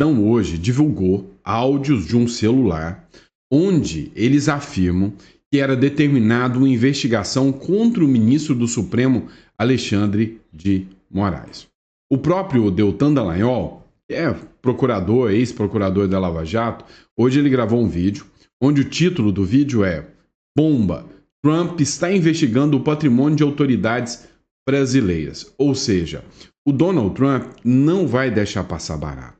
Estadão hoje divulgou áudios de um celular onde eles afirmam que era determinada uma investigação contra o ministro do Supremo, Alexandre de Moraes. O próprio Deltan Dallagnol, que é procurador, ex-procurador da Lava Jato, hoje ele gravou um vídeo onde o título do vídeo é Bomba, Trump está investigando o patrimônio de autoridades brasileiras. Ou seja, o Donald Trump não vai deixar passar barato.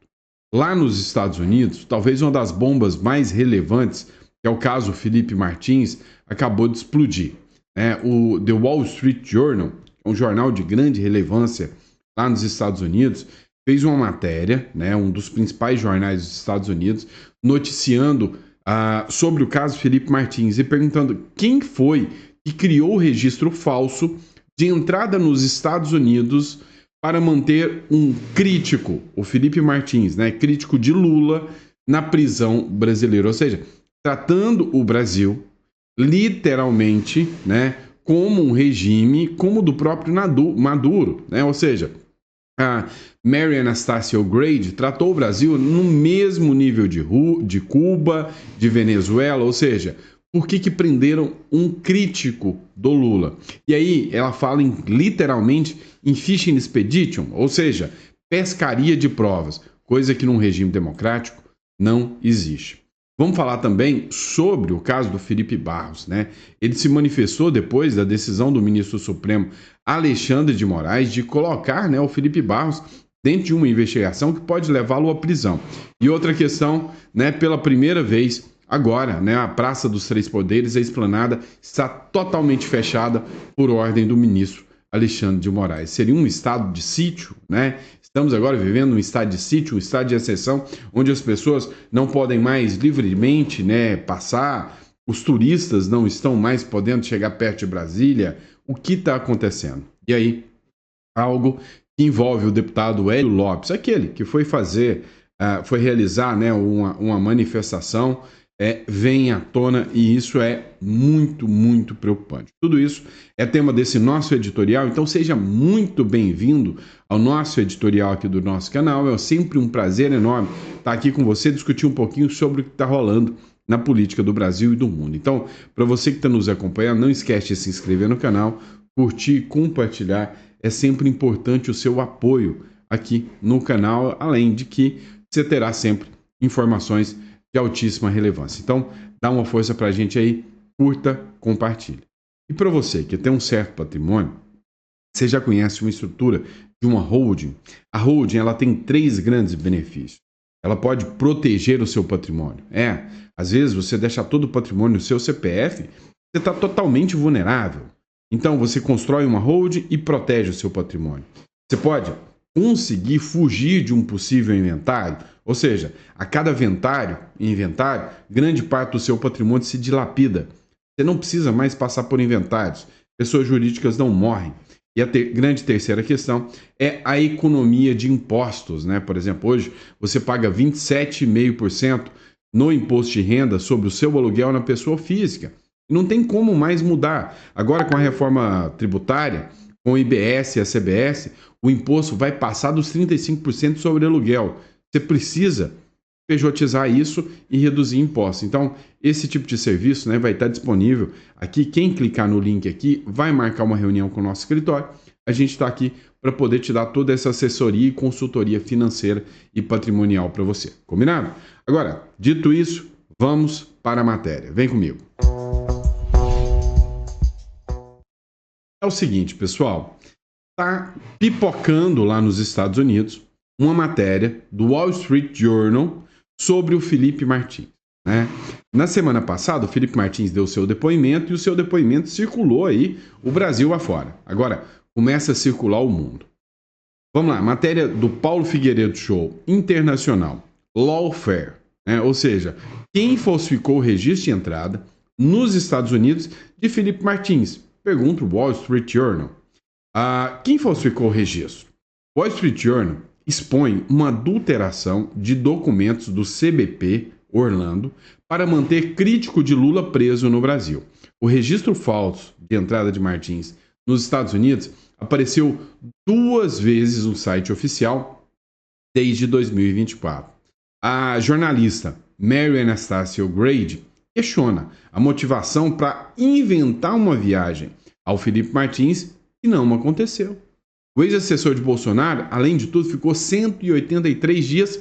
Lá nos Estados Unidos, talvez uma das bombas mais relevantes, que é o caso Felipe Martins, acabou de explodir. O The Wall Street Journal, um jornal de grande relevância lá nos Estados Unidos, fez uma matéria, um dos principais jornais dos Estados Unidos, noticiando sobre o caso Felipe Martins e perguntando quem foi que criou o registro falso de entrada nos Estados Unidos para manter um crítico, o Felipe Martins, crítico de Lula, na prisão brasileira. Ou seja, tratando o Brasil literalmente como um regime, como do próprio Maduro. Ou seja, a Mary Anastasia O'Grady tratou o Brasil no mesmo nível de Cuba, de Venezuela, ou seja, por que prenderam um crítico do Lula? E aí ela fala literalmente em fishing expedition, ou seja, pescaria de provas, coisa que num regime democrático não existe. Vamos falar também sobre o caso do Felipe Barros. Ele se manifestou depois da decisão do ministro Supremo Alexandre de Moraes de colocar o Felipe Barros dentro de uma investigação que pode levá-lo à prisão. E outra questão, pela primeira vez agora, a Praça dos Três Poderes, a esplanada, está totalmente fechada por ordem do ministro Alexandre de Moraes. Seria um estado de sítio, Estamos agora vivendo um estado de sítio, um estado de exceção, onde as pessoas não podem mais livremente passar, os turistas não estão mais podendo chegar perto de Brasília. O que está acontecendo? E aí, algo que envolve o deputado Hélio Lopes, aquele que foi realizar uma manifestação, vem à tona e isso é muito, muito preocupante. Tudo isso é tema desse nosso editorial, então seja muito bem-vindo ao nosso editorial aqui do nosso canal. É sempre um prazer enorme estar aqui com você, discutir um pouquinho sobre o que está rolando na política do Brasil e do mundo. Então, para você que está nos acompanhando, não esquece de se inscrever no canal, curtir e compartilhar. É sempre importante o seu apoio aqui no canal, além de que você terá sempre informações de altíssima relevância. Então, dá uma força para a gente aí, curta, compartilha. E para você que tem um certo patrimônio, você já conhece uma estrutura de uma holding. A holding ela tem 3 grandes benefícios. Ela pode proteger o seu patrimônio. Às vezes você deixa todo o patrimônio no seu CPF, você está totalmente vulnerável. Então, você constrói uma holding e protege o seu patrimônio. Você pode conseguir fugir de um possível inventário, ou seja, a cada inventário, grande parte do seu patrimônio se dilapida. Você não precisa mais passar por inventários. Pessoas jurídicas não morrem. E a grande terceira questão é a economia de impostos. Por exemplo, hoje você paga 27,5% no imposto de renda sobre o seu aluguel na pessoa física. Não tem como mais mudar. Agora, com a reforma tributária, com o IBS e a CBS, o imposto vai passar dos 35% sobre aluguel. Você precisa pejotizar isso e reduzir impostos. Então, esse tipo de serviço vai estar disponível aqui. Quem clicar no link aqui vai marcar uma reunião com o nosso escritório. A gente está aqui para poder te dar toda essa assessoria e consultoria financeira e patrimonial para você. Combinado? Agora, dito isso, vamos para a matéria. Vem comigo. É o seguinte, pessoal. Está pipocando lá nos Estados Unidos uma matéria do Wall Street Journal sobre o Felipe Martins. Na semana passada, o Felipe Martins deu seu depoimento e o seu depoimento circulou aí o Brasil afora. Agora, começa a circular o mundo. Vamos lá, matéria do Paulo Figueiredo Show, internacional, lawfare, ou seja, quem falsificou o registro de entrada nos Estados Unidos de Felipe Martins? Pergunta o Wall Street Journal. Quem falsificou o registro? Wall Street Journal expõe uma adulteração de documentos do CBP Orlando para manter crítico de Lula preso no Brasil. O registro falso de entrada de Martins nos Estados Unidos apareceu 2 vezes no site oficial desde 2024. A jornalista Mary Anastasia O'Grady questiona a motivação para inventar uma viagem ao Felipe Martins que não aconteceu. O ex-assessor de Bolsonaro, além de tudo, ficou 183 dias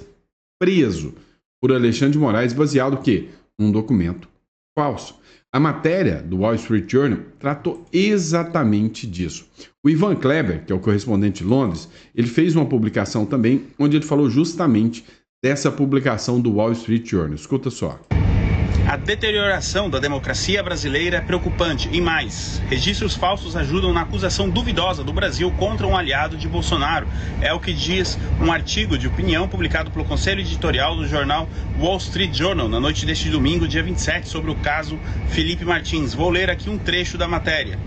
preso por Alexandre de Moraes, baseado o quê? Num documento falso. A matéria do Wall Street Journal tratou exatamente disso. O Ivan Kleber, que é o correspondente de Londres, ele fez uma publicação também onde ele falou justamente dessa publicação do Wall Street Journal. Escuta só. A deterioração da democracia brasileira é preocupante e mais. Registros falsos ajudam na acusação duvidosa do Brasil contra um aliado de Bolsonaro. É o que diz um artigo de opinião publicado pelo Conselho Editorial do jornal Wall Street Journal na noite deste domingo, dia 27, sobre o caso Felipe Martins. Vou ler aqui um trecho da matéria.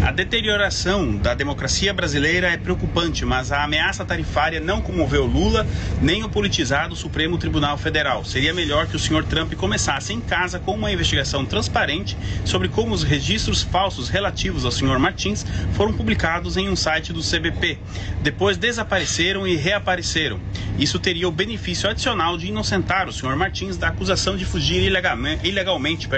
A deterioração da democracia brasileira é preocupante, mas a ameaça tarifária não comoveu Lula nem o politizado Supremo Tribunal Federal. Seria melhor que o senhor Trump começasse em casa com uma investigação transparente sobre como os registros falsos relativos ao senhor Martins foram publicados em um site do CBP. Depois desapareceram e reapareceram. Isso teria o benefício adicional de inocentar o senhor Martins da acusação de fugir ilegalmente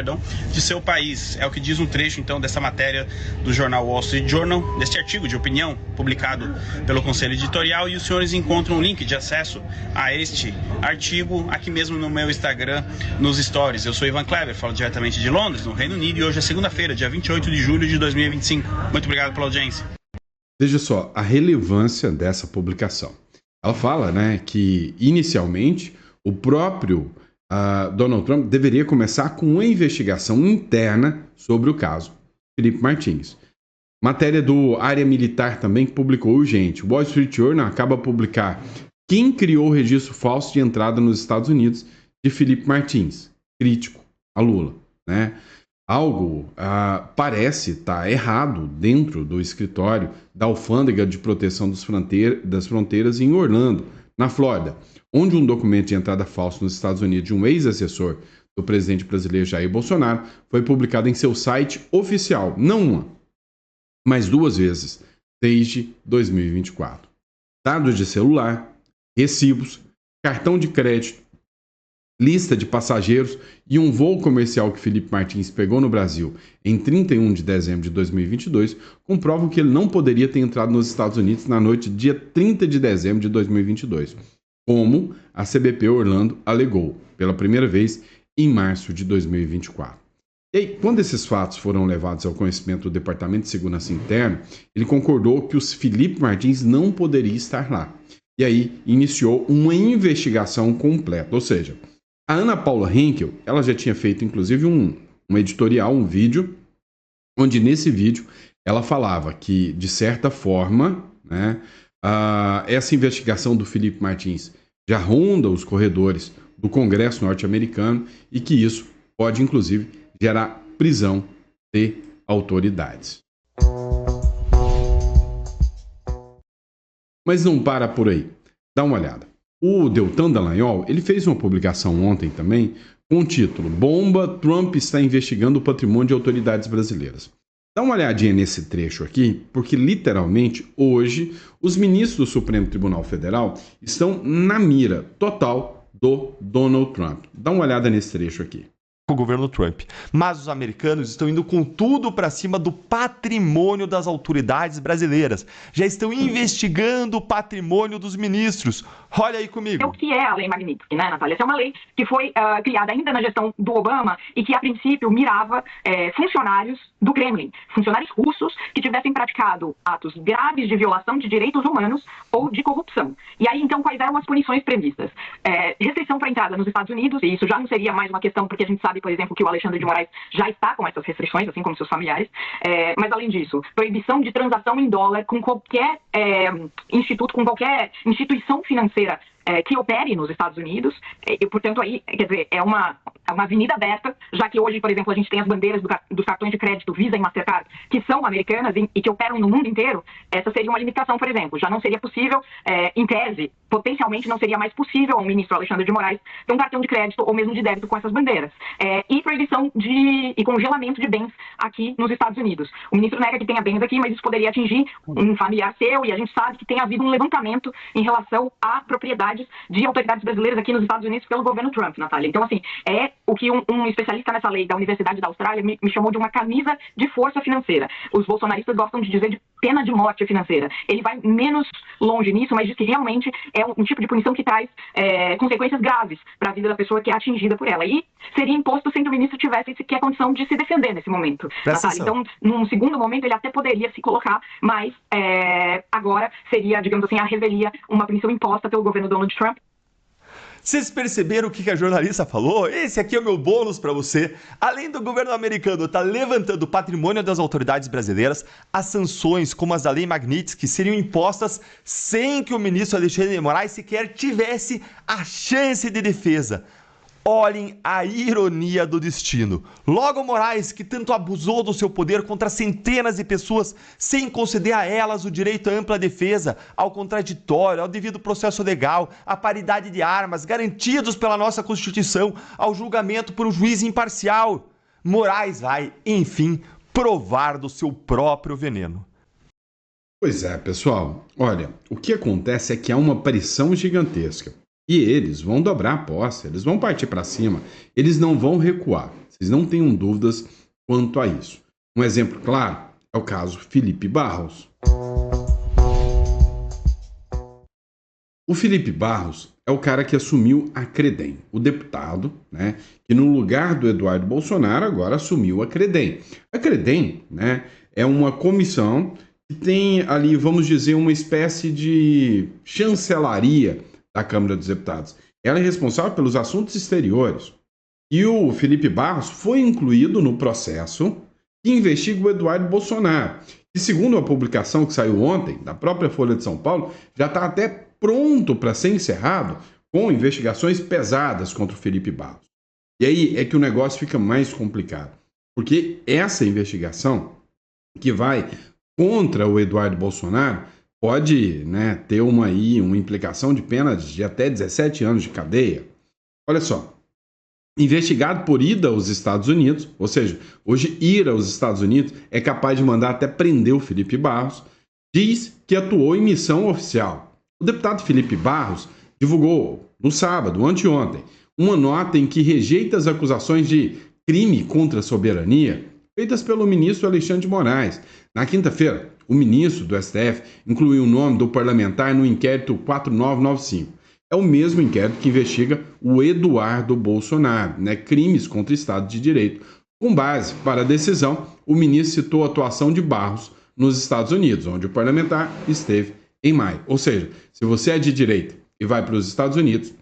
de seu país. É o que diz um trecho, então, dessa matéria do jornal Wall Street Journal, deste artigo de opinião publicado pelo Conselho Editorial, e os senhores encontram um link de acesso a este artigo aqui mesmo no meu Instagram, nos stories. Eu sou Ivan Kleber, falo diretamente de Londres, no Reino Unido, e hoje é segunda-feira, dia 28 de julho de 2025. Muito obrigado pela audiência. Veja só a relevância dessa publicação. Ela fala, né, que inicialmente o próprio Donald Trump deveria começar com uma investigação interna sobre o caso Felipe Martins. Matéria do Área Militar também que publicou urgente. O Wall Street Journal acaba de publicar quem criou o registro falso de entrada nos Estados Unidos de Felipe Martins, crítico a Lula, né? Algo parece estar errado dentro do escritório da Alfândega de Proteção das Fronteiras em Orlando, na Flórida, onde um documento de entrada falso nos Estados Unidos de um ex-assessor do presidente brasileiro Jair Bolsonaro foi publicado em seu site oficial, não uma, mas duas vezes, desde 2024. Dados de celular, recibos, cartão de crédito, lista de passageiros e um voo comercial que Felipe Martins pegou no Brasil em 31 de dezembro de 2022 comprovam que ele não poderia ter entrado nos Estados Unidos na noite de dia 30 de dezembro de 2022, como a CBP Orlando alegou pela primeira vez em março de 2024. E aí, quando esses fatos foram levados ao conhecimento do Departamento de Segurança Interna, ele concordou que o Felipe Martins não poderia estar lá. E aí iniciou uma investigação completa. Ou seja, a Ana Paula Henkel, ela já tinha feito inclusive um editorial, um vídeo, onde nesse vídeo ela falava que, de certa forma, né, essa investigação do Felipe Martins já ronda os corredores do Congresso norte-americano e que isso pode, inclusive, gerar prisão de autoridades. Mas não para por aí. Dá uma olhada. O Deltan Dallagnol, ele fez uma publicação ontem também com o título Bomba, Trump está investigando o patrimônio de autoridades brasileiras. Dá uma olhadinha nesse trecho aqui, porque literalmente hoje os ministros do Supremo Tribunal Federal estão na mira total do Donald Trump. Dá uma olhada nesse trecho aqui. O governo Trump. Mas os americanos estão indo com tudo para cima do patrimônio das autoridades brasileiras. Já estão investigando o patrimônio dos ministros. Olha aí comigo. O que é a Lei Magnitsky, né, Natália? Essa é uma lei que foi criada ainda na gestão do Obama e que, a princípio, mirava funcionários do Kremlin, funcionários russos que tivessem praticado atos graves de violação de direitos humanos ou de corrupção. E aí, então, quais eram as punições previstas? Restrição para entrada nos Estados Unidos, e isso já não seria mais uma questão, porque a gente sabe, por exemplo, que o Alexandre de Moraes já está com essas restrições, assim como seus familiares. Mas, além disso, proibição de transação em dólar com qualquer instituto, com qualquer instituição financeira que opere nos Estados Unidos, e, portanto, aí, quer dizer, é uma avenida aberta, já que hoje, por exemplo, a gente tem as bandeiras dos cartões de crédito Visa e Mastercard, que são americanas e que operam no mundo inteiro. Essa seria uma limitação, por exemplo. Já não seria possível, em tese, potencialmente não seria mais possível ao ministro Alexandre de Moraes ter um cartão de crédito ou mesmo de débito com essas bandeiras. E proibição e congelamento de bens aqui nos Estados Unidos. O ministro nega que tenha bens aqui, mas isso poderia atingir um familiar seu, e a gente sabe que tem havido um levantamento em relação à propriedade atividades de autoridades brasileiras aqui nos Estados Unidos pelo governo Trump, Natália. Então, assim, é o que um especialista nessa lei da Universidade da Austrália me chamou de uma camisa de força financeira. Os bolsonaristas gostam de dizer de pena de morte financeira. Ele vai menos longe nisso, mas diz que realmente é um tipo de punição que traz consequências graves para a vida da pessoa que é atingida por ela. E seria imposto sem que o ministro tivesse sequer condição de se defender nesse momento, Natália. Então, num segundo momento, ele até poderia se colocar, mas agora seria, digamos assim, a revelia, uma punição imposta pelo governo Donald Trump. Vocês perceberam o que a jornalista falou? Esse aqui é o meu bônus para você. Além do governo americano estar levantando o patrimônio das autoridades brasileiras, as sanções, como as da Lei Magnitsky, seriam impostas sem que o ministro Alexandre de Moraes sequer tivesse a chance de defesa. Olhem a ironia do destino. Logo Moraes, que tanto abusou do seu poder contra centenas de pessoas, sem conceder a elas o direito à ampla defesa, ao contraditório, ao devido processo legal, à paridade de armas, garantidos pela nossa Constituição, ao julgamento por um juiz imparcial. Moraes vai, enfim, provar do seu próprio veneno. Pois é, pessoal. Olha, o que acontece é que há uma pressão gigantesca. E eles vão dobrar a aposta, eles vão partir para cima, eles não vão recuar. Vocês não tenham dúvidas quanto a isso. Um exemplo claro é o caso Felipe Barros. O Felipe Barros é o cara que assumiu a Credem, o deputado, né, que no lugar do Eduardo Bolsonaro agora assumiu a Credem. A Credem, né, é uma comissão que tem ali, vamos dizer, uma espécie de chancelaria da Câmara dos Deputados. Ela é responsável pelos assuntos exteriores. E o Felipe Barros foi incluído no processo que investiga o Eduardo Bolsonaro. E segundo a publicação que saiu ontem, da própria Folha de São Paulo, já está até pronto para ser encerrado com investigações pesadas contra o Felipe Barros. E aí é que o negócio fica mais complicado. Porque essa investigação que vai contra o Eduardo Bolsonaro pode, né, ter uma implicação de pena de até 17 anos de cadeia. Olha só, investigado por ida aos Estados Unidos, ou seja, hoje ir aos Estados Unidos é capaz de mandar até prender o Felipe Barros, diz que atuou em missão oficial. O deputado Felipe Barros divulgou no sábado, anteontem, uma nota em que rejeita as acusações de crime contra a soberania feitas pelo ministro Alexandre de Moraes. Na quinta-feira, o ministro do STF incluiu o nome do parlamentar no inquérito 4995. É o mesmo inquérito que investiga o Eduardo Bolsonaro, né, crimes contra o Estado de Direito. Com base para a decisão, o ministro citou a atuação de Barros nos Estados Unidos, onde o parlamentar esteve em maio. Ou seja, se você é de direita e vai para os Estados Unidos,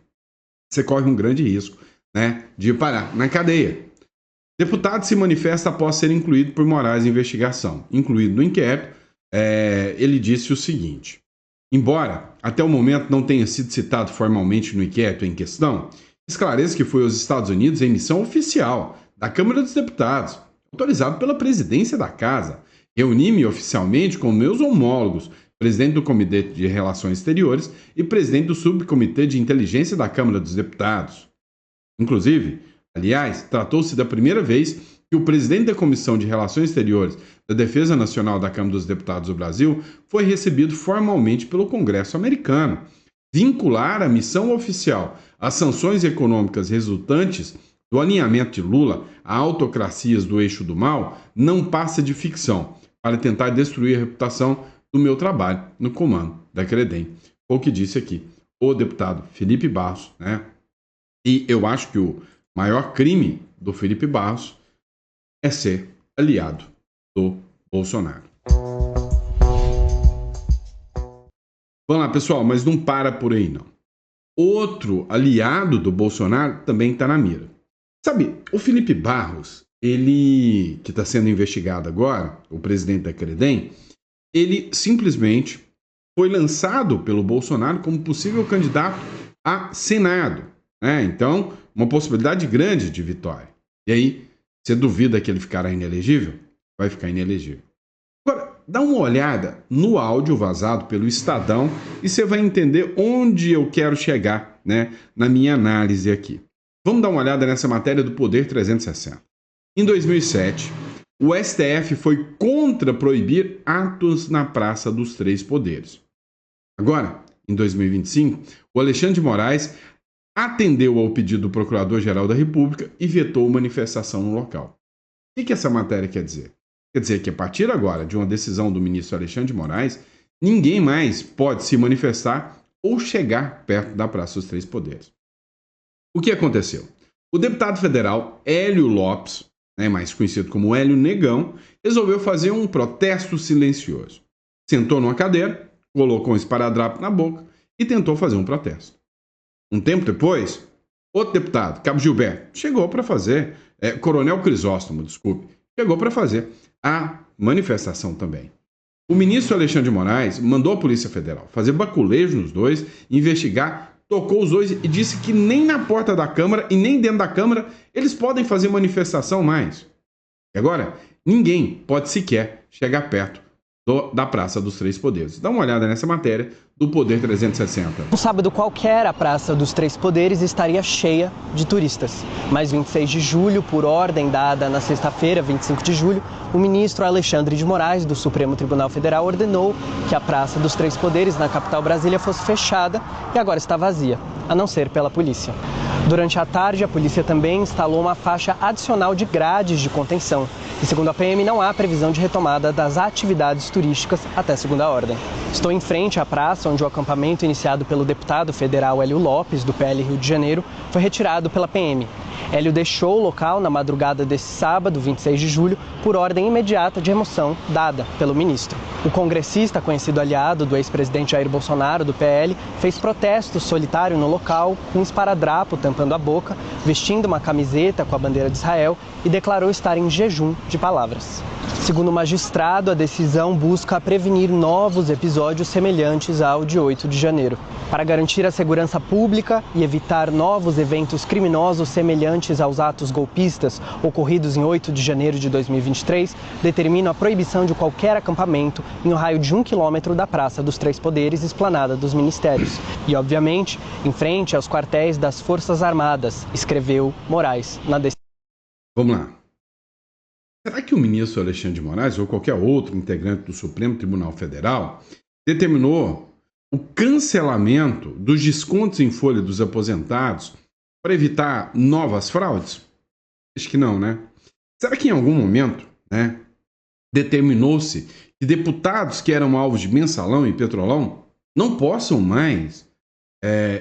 você corre um grande risco, né, de parar na cadeia. Deputado se manifesta após ser incluído por Moraes em investigação. Incluído no inquérito, ele disse o seguinte: embora até o momento não tenha sido citado formalmente no inquérito em questão, esclareço que foi aos Estados Unidos em missão oficial da Câmara dos Deputados, autorizado pela presidência da Casa. Reuni-me oficialmente com meus homólogos, presidente do Comitê de Relações Exteriores e presidente do Subcomitê de Inteligência da Câmara dos Deputados. Inclusive, aliás, tratou-se da primeira vez que o presidente da Comissão de Relações Exteriores da Defesa Nacional da Câmara dos Deputados do Brasil foi recebido formalmente pelo Congresso americano. Vincular a missão oficial às sanções econômicas resultantes do alinhamento de Lula a autocracias do eixo do mal não passa de ficção para tentar destruir a reputação do meu trabalho no comando da Credem. Foi o que disse aqui o deputado Felipe Barros, né? E eu acho que o maior crime do Felipe Barros é ser aliado do Bolsonaro. Vamos lá, pessoal, mas não para por aí, não. Outro aliado do Bolsonaro também está na mira. Sabe, o Felipe Barros, ele que está sendo investigado agora, o presidente da Credem, ele simplesmente foi lançado pelo Bolsonaro como possível candidato a Senado, né? Então, uma possibilidade grande de vitória. E aí, você duvida que ele ficará inelegível? Vai ficar inelegível. Agora, dá uma olhada no áudio vazado pelo Estadão e você vai entender onde eu quero chegar, né, na minha análise aqui. Vamos dar uma olhada nessa matéria do Poder 360. Em 2007, o STF foi contra proibir atos na Praça dos Três Poderes. Agora, em 2025, o Alexandre de Moraes atendeu ao pedido do Procurador-Geral da República e vetou manifestação no local. O que essa matéria quer dizer? Quer dizer que a partir agora de uma decisão do ministro Alexandre de Moraes, ninguém mais pode se manifestar ou chegar perto da Praça dos Três Poderes. O que aconteceu? O deputado federal Hélio Lopes, mais conhecido como Hélio Negão, resolveu fazer um protesto silencioso. Sentou numa cadeira, colocou um esparadrapo na boca e tentou fazer um protesto. Um tempo depois, outro deputado, Cabo Gilberto, chegou para fazer, Coronel Crisóstomo, desculpe, chegou para fazer a manifestação também. O ministro Alexandre de Moraes mandou a Polícia Federal fazer baculejo nos dois, investigar, tocou os dois e disse que nem na porta da Câmara e nem dentro da Câmara eles podem fazer manifestação mais. E agora, ninguém pode sequer chegar perto da Praça dos Três Poderes. Dá uma olhada nessa matéria do Poder 360. No sábado qualquer, a Praça dos Três Poderes estaria cheia de turistas. Mas 26 de julho, por ordem dada na sexta-feira, 25 de julho, o ministro Alexandre de Moraes, do Supremo Tribunal Federal, ordenou que a Praça dos Três Poderes, na capital Brasília, fosse fechada e agora está vazia, a não ser pela polícia. Durante a tarde, a polícia também instalou uma faixa adicional de grades de contenção. E segundo a PM, não há previsão de retomada das atividades turísticas até segunda ordem. Estou em frente à praça onde o acampamento iniciado pelo deputado federal Hélio Lopes, do PL Rio de Janeiro, foi retirado pela PM. Hélio deixou o local na madrugada desse sábado, 26 de julho, por ordem imediata de remoção dada pelo ministro. O congressista, conhecido aliado do ex-presidente Jair Bolsonaro, do PL, fez protesto solitário no local, com um esparadrapo tampando a boca, vestindo uma camiseta com a bandeira de Israel e declarou estar em jejum de palavras. Segundo o magistrado, a decisão busca prevenir novos episódios semelhantes ao de 8 de janeiro. Para garantir a segurança pública e evitar novos eventos criminosos semelhantes aos atos golpistas ocorridos em 8 de janeiro de 2023, determina a proibição de qualquer acampamento em um raio de 1 quilômetro da Praça dos Três Poderes, esplanada dos ministérios. E, obviamente, em frente aos quartéis das Forças Armadas, escreveu Moraes na decisão. Vamos lá. Será que o ministro Alexandre de Moraes ou qualquer outro integrante do Supremo Tribunal Federal determinou o cancelamento dos descontos em folha dos aposentados para evitar novas fraudes? Acho que não, né? Será que em algum momento, determinou-se que deputados que eram alvos de mensalão e petrolão não possam mais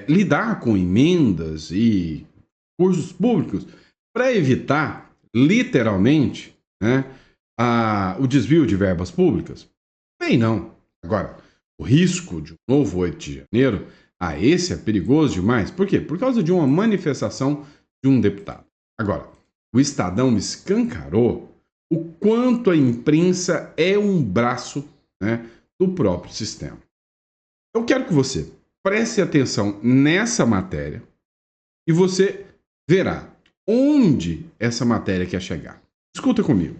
lidar com emendas e recursos públicos para evitar, literalmente, o desvio de verbas públicas? Bem, não. Agora, o risco de um novo 8 de janeiro, esse é perigoso demais. Por quê? Por causa de uma manifestação de um deputado. Agora, o Estadão escancarou o quanto a imprensa é um braço do próprio sistema. Eu quero que você preste atenção nessa matéria e você verá onde essa matéria quer chegar. Escuta comigo.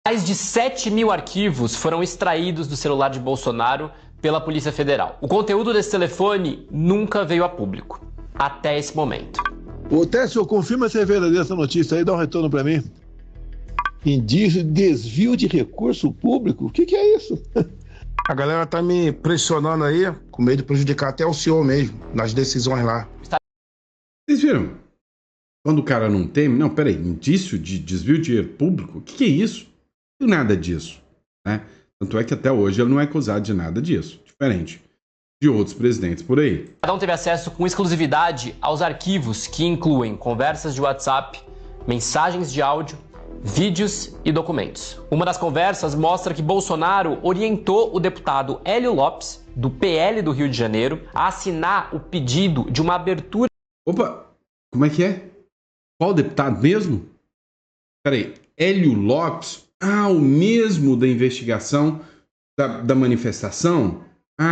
Mais de 7 mil arquivos foram extraídos do celular de Bolsonaro pela Polícia Federal. O conteúdo desse telefone nunca veio a público, até esse momento. Ô Técio, confirma se é verdadeira essa notícia aí, dá um retorno para mim. Indício de desvio de recurso público? O que é isso? A galera tá me pressionando aí, com medo de prejudicar até o senhor mesmo, nas decisões lá. Vocês viram? Quando o cara não teme... Não, peraí, indício de desvio de dinheiro público? O que é isso? Não tem nada disso, Tanto é que até hoje ele não é acusado de nada disso, diferente de outros presidentes por aí. Cada um teve acesso com exclusividade aos arquivos que incluem conversas de WhatsApp, mensagens de áudio, vídeos e documentos. Uma das conversas mostra que Bolsonaro orientou o deputado Hélio Lopes, do PL do Rio de Janeiro, a assinar o pedido de uma abertura... Opa, como é que é? Qual deputado mesmo? Peraí, Hélio Lopes? O mesmo da investigação da manifestação?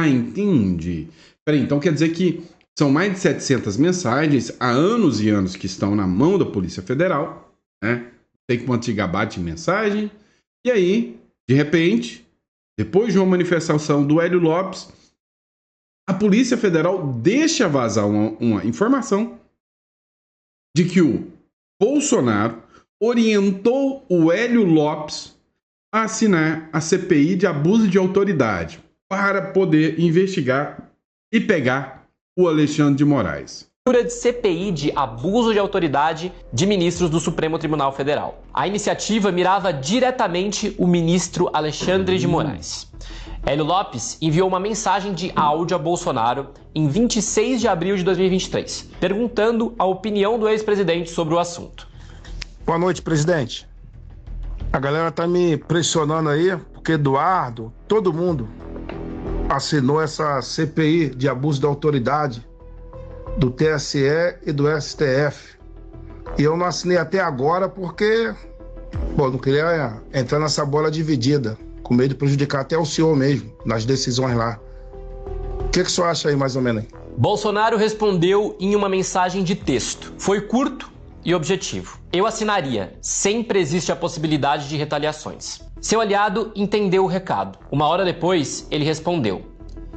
Entendi. Peraí, então quer dizer que são mais de 700 mensagens há anos e anos que estão na mão da Polícia Federal, Tem quanto gigabyte de mensagem. E aí, de repente, depois de uma manifestação do Hélio Lopes, a Polícia Federal deixa vazar uma informação de que o Bolsonaro orientou o Hélio Lopes a assinar a CPI de abuso de autoridade para poder investigar e pegar o Alexandre de Moraes. De CPI de abuso de autoridade de ministros do Supremo Tribunal Federal. A iniciativa mirava diretamente o ministro Alexandre de Moraes. Hélio Lopes enviou uma mensagem de áudio a Bolsonaro em 26 de abril de 2023, perguntando a opinião do ex-presidente sobre o assunto. Boa noite, presidente. A galera tá me pressionando aí, porque Eduardo, todo mundo assinou essa CPI de abuso de autoridade do TSE e do STF. E eu não assinei até agora porque, não queria entrar nessa bola dividida, com medo de prejudicar até o senhor mesmo, nas decisões lá. O que o senhor acha aí, mais ou menos? Bolsonaro respondeu em uma mensagem de texto. Foi curto e objetivo. Eu assinaria. Sempre existe a possibilidade de retaliações. Seu aliado entendeu o recado. Uma hora depois, ele respondeu.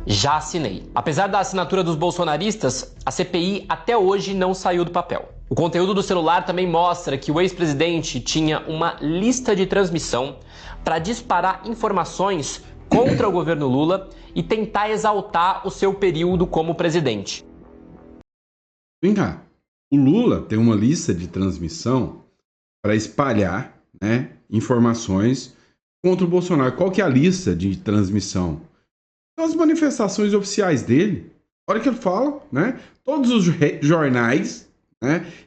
Já assinei. Apesar da assinatura dos bolsonaristas, a CPI até hoje não saiu do papel. O conteúdo do celular também mostra que o ex-presidente tinha uma lista de transmissão para disparar informações contra o governo Lula e tentar exaltar o seu período como presidente. Vem cá, o Lula tem uma lista de transmissão para espalhar, informações contra o Bolsonaro. Qual que é a lista de transmissão? São as manifestações oficiais dele. Olha o que ele fala, Todos os jornais,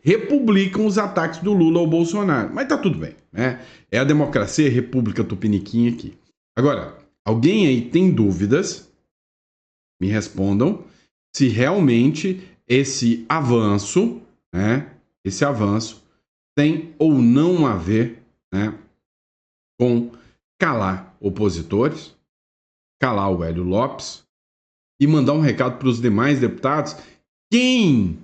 republicam os ataques do Lula ao Bolsonaro. Mas tá tudo bem, É a democracia, a República Tupiniquim aqui. Agora, alguém aí tem dúvidas? Me respondam se realmente esse avanço, tem ou não a ver, com calar opositores, calar o Hélio Lopes e mandar um recado para os demais deputados. Quem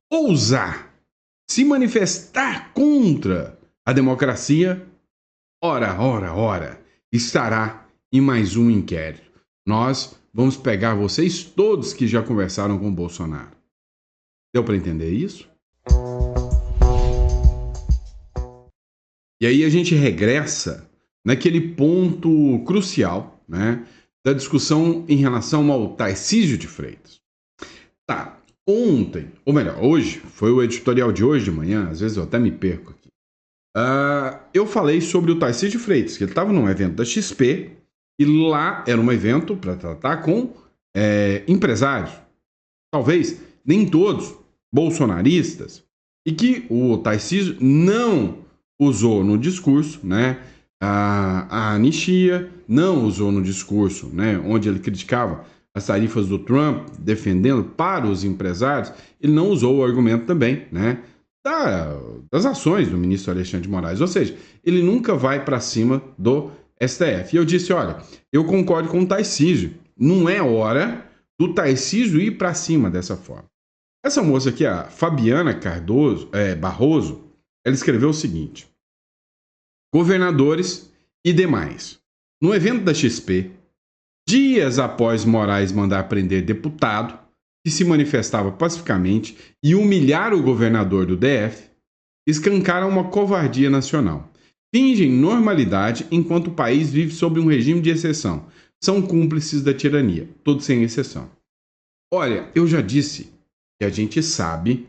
ousar se manifestar contra a democracia, ora, estará em mais um inquérito. Nós vamos pegar vocês todos que já conversaram com o Bolsonaro. Deu para entender isso? E aí a gente regressa naquele ponto crucial, da discussão em relação ao Tarcísio de Freitas. Tá, ontem, ou melhor, hoje, foi o editorial de hoje de manhã, às vezes eu até me perco aqui. Eu falei sobre o Tarcísio de Freitas, que ele estava num evento da XP, e lá era um evento para tratar com empresários. Talvez nem todos bolsonaristas, e que o Tarcísio não usou no discurso, a anistia, não usou no discurso, onde ele criticava as tarifas do Trump, defendendo para os empresários, ele não usou o argumento também, das ações do ministro Alexandre de Moraes, ou seja, ele nunca vai para cima do STF. E eu disse, olha, eu concordo com o Tarcísio, não é hora do Tarcísio ir para cima dessa forma. Essa moça aqui, a Fabiana Barroso, ela escreveu o seguinte: governadores e demais. No evento da XP, dias após Moraes mandar prender deputado que se manifestava pacificamente e humilhar o governador do DF, escancaram uma covardia nacional. Fingem normalidade enquanto o país vive sob um regime de exceção. São cúmplices da tirania, todos sem exceção. Olha, eu já disse que a gente sabe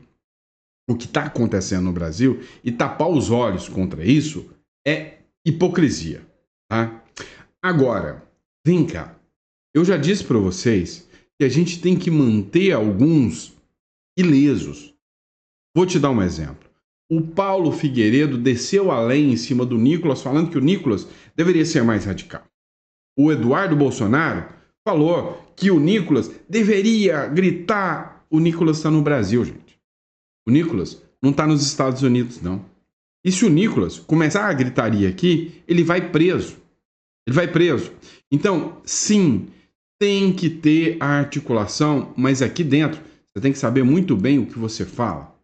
o que está acontecendo no Brasil e tapar os olhos contra isso é hipocrisia, tá? Agora, vem cá. Eu já disse para vocês que a gente tem que manter alguns ilesos. Vou te dar um exemplo. O Paulo Figueiredo desceu além em cima do Nicolas, falando que o Nicolas deveria ser mais radical. O Eduardo Bolsonaro falou que o Nicolas deveria gritar. O Nicolas está no Brasil, gente. O Nicolas não está nos Estados Unidos, não. E se o Nicolas começar a gritaria aqui, ele vai preso. Ele vai preso. Então, sim, tem que ter a articulação, mas aqui dentro você tem que saber muito bem o que você fala.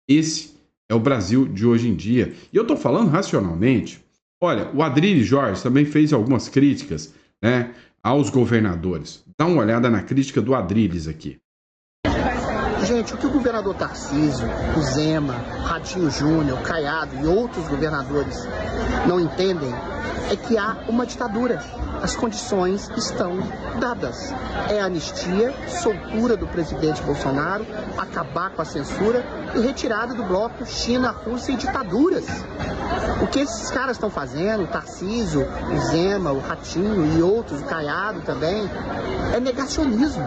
Esse é o Brasil de hoje em dia. E eu estou falando racionalmente. Olha, o Adrilles Jorge também fez algumas críticas, aos governadores. Dá uma olhada na crítica do Adrilles aqui. Gente, o que o governador Tarcísio, o Zema, Ratinho Júnior, Caiado e outros governadores não entendem é que há uma ditadura. as condições estão dadas. É anistia, soltura do presidente Bolsonaro, acabar com a censura e retirada do bloco China, Rússia e ditaduras. O que esses caras estão fazendo, o Tarcísio, o Zema, o Ratinho e outros, o Caiado também, é negacionismo.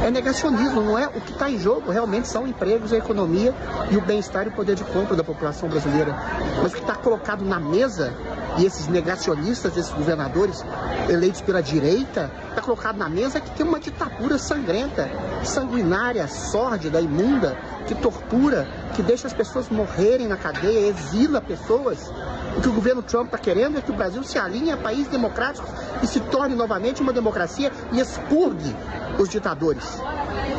É negacionismo, não é? O que está em jogo realmente são empregos, a economia e o bem-estar e o poder de compra da população brasileira. Mas o que está colocado na mesa, e esses negacionistas, esses governadores eleitos pela direita, está colocado na mesa que tem uma ditadura sangrenta, sanguinária, sórdida, imunda, que tortura, que deixa as pessoas morrerem na cadeia, exila pessoas. O que o governo Trump está querendo é que o Brasil se alinhe a países democráticos e se torne novamente uma democracia e expurgue os ditadores.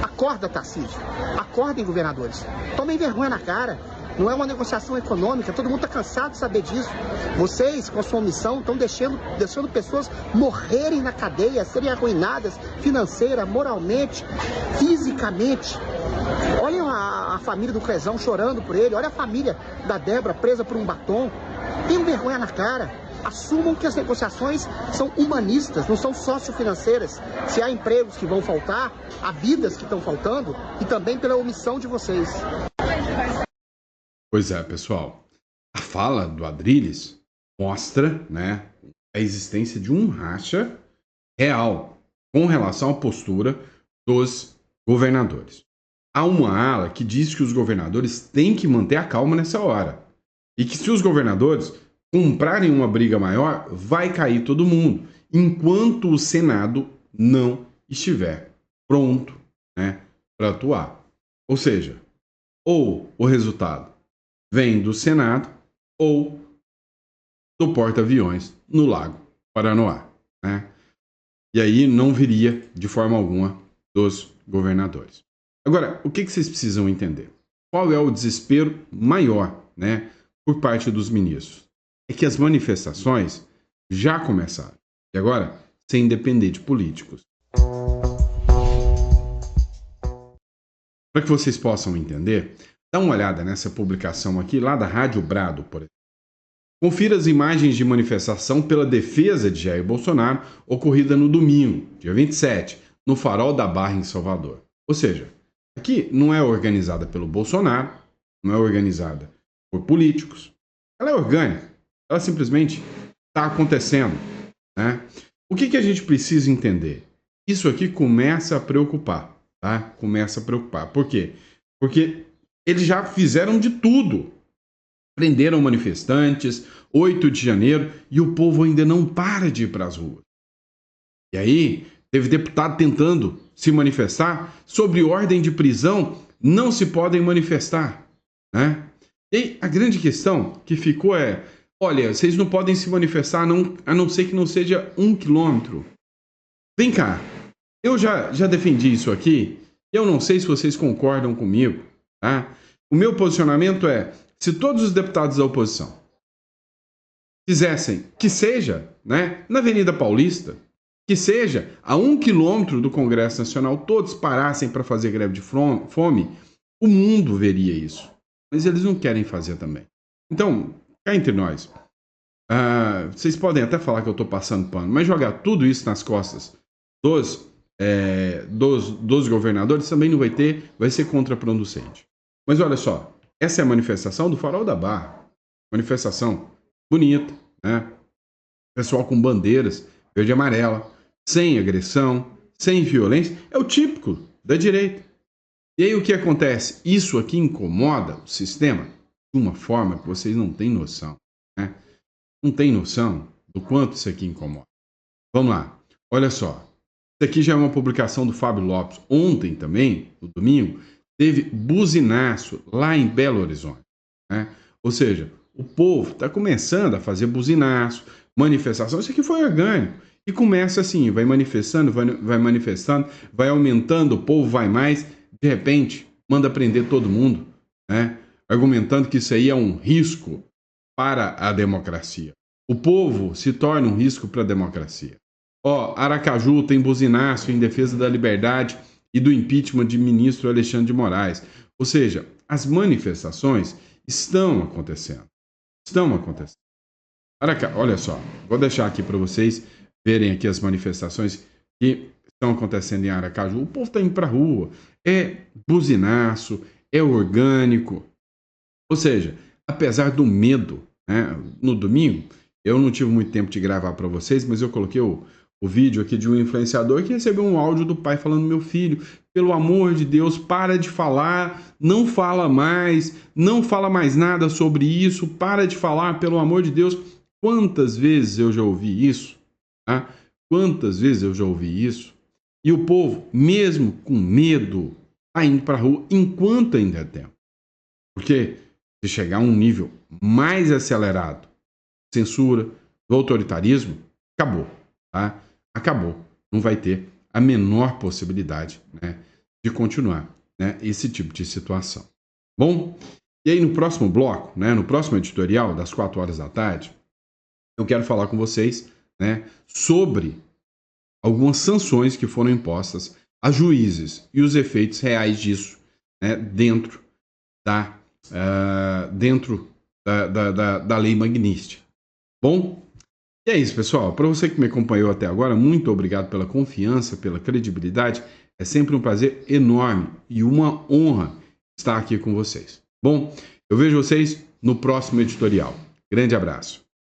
Acorda, Tarcísio. Acordem, governadores. Tomem vergonha na cara. Não é uma negociação econômica, todo mundo está cansado de saber disso. Vocês, com a sua omissão, estão deixando pessoas morrerem na cadeia, serem arruinadas financeira, moralmente, fisicamente. Olha a família do Crezão chorando por ele, olha a família da Débora presa por um batom. Tenham vergonha na cara. Assumam que as negociações são humanistas, não são sociofinanceiras. Se há empregos que vão faltar, há vidas que estão faltando, e também pela omissão de vocês. Pois é, pessoal. A fala do Adrilles mostra, né, a existência de um racha real com relação à postura dos governadores. Há uma ala que diz que os governadores têm que manter a calma nessa hora. E que se os governadores comprarem uma briga maior, vai cair todo mundo, enquanto o Senado não estiver pronto, né, para atuar. Ou seja, ou o resultado vem do Senado ou do porta-aviões no Lago Paranoá, né? E aí não viria de forma alguma dos governadores. Agora, o que vocês precisam entender? Qual é o desespero maior, né, por parte dos ministros? É que as manifestações já começaram. E agora, sem depender de políticos. Para que vocês possam entender, dá uma olhada nessa publicação aqui, lá da Rádio Brado, por exemplo. Confira as imagens de manifestação pela defesa de Jair Bolsonaro, ocorrida no domingo, dia 27, no Farol da Barra, em Salvador. Ou seja, aqui não é organizada pelo Bolsonaro, não é organizada por políticos, ela é orgânica, ela simplesmente está acontecendo, né? O que a gente precisa entender? Isso aqui começa a preocupar, tá? Começa a preocupar. Por quê? Porque eles já fizeram de tudo. Prenderam manifestantes, 8 de janeiro, e o povo ainda não para de ir para as ruas. E aí, teve deputado tentando se manifestar sobre ordem de prisão, não se podem manifestar, né? E a grande questão que ficou é, olha, vocês não podem se manifestar a não ser que não seja 1 quilômetro. Vem cá, eu já defendi isso aqui, eu não sei se vocês concordam comigo, tá? O meu posicionamento é, se todos os deputados da oposição fizessem, que seja, né, na Avenida Paulista, que seja a 1 quilômetro do Congresso Nacional, todos parassem para fazer greve de fome, o mundo veria isso. Mas eles não querem fazer também. Então, cá entre nós, vocês podem até falar que eu estou passando pano, mas jogar tudo isso nas costas dos governadores também não vai ser contraproducente. Mas olha só, essa é a manifestação do Farol da Barra. Manifestação bonita, né? Pessoal com bandeiras verde e amarela, sem agressão, sem violência. É o típico da direita. E aí o que acontece? Isso aqui incomoda o sistema de uma forma que vocês não têm noção, né? Não tem noção do quanto isso aqui incomoda. Vamos lá, olha só. Isso aqui já é uma publicação do Fábio Lopes. Ontem também, no domingo, teve buzinaço lá em Belo Horizonte, né? Ou seja, o povo está começando a fazer buzinaço, manifestação. Isso aqui foi orgânico. E começa assim, vai manifestando, vai aumentando, o povo vai mais, de repente, manda prender todo mundo, né? Argumentando que isso aí é um risco para a democracia. O povo se torna um risco para a democracia. Ó, Aracaju tem buzinaço em defesa da liberdade e do impeachment de ministro Alexandre de Moraes. Ou seja, as manifestações estão acontecendo. Estão acontecendo. Olha só, vou deixar aqui para vocês verem aqui as manifestações que estão acontecendo em Aracaju. O povo está indo para a rua. É buzinaço, é orgânico. Ou seja, apesar do medo, né, no domingo, eu não tive muito tempo de gravar para vocês, mas eu coloquei o vídeo aqui de um influenciador que recebeu um áudio do pai falando: meu filho, pelo amor de Deus, para de falar, não fala mais nada sobre isso, para de falar, pelo amor de Deus. Quantas vezes eu já ouvi isso? Tá? Quantas vezes eu já ouvi isso? E o povo, mesmo com medo, está indo para a rua enquanto ainda é tempo. Porque se chegar a um nível mais acelerado, censura, do autoritarismo, acabou. Tá? Acabou. Não vai ter a menor possibilidade, né, de continuar, né, esse tipo de situação. Bom, e aí no próximo bloco, né, no próximo editorial, das 4 horas da tarde, eu quero falar com vocês, né, sobre algumas sanções que foram impostas a juízes e os efeitos reais disso, né, dentro da Lei Magnitsky. Bom, e é isso, pessoal. Para você que me acompanhou até agora, muito obrigado pela confiança, pela credibilidade. É sempre um prazer enorme e uma honra estar aqui com vocês. Bom, eu vejo vocês no próximo editorial. Grande abraço.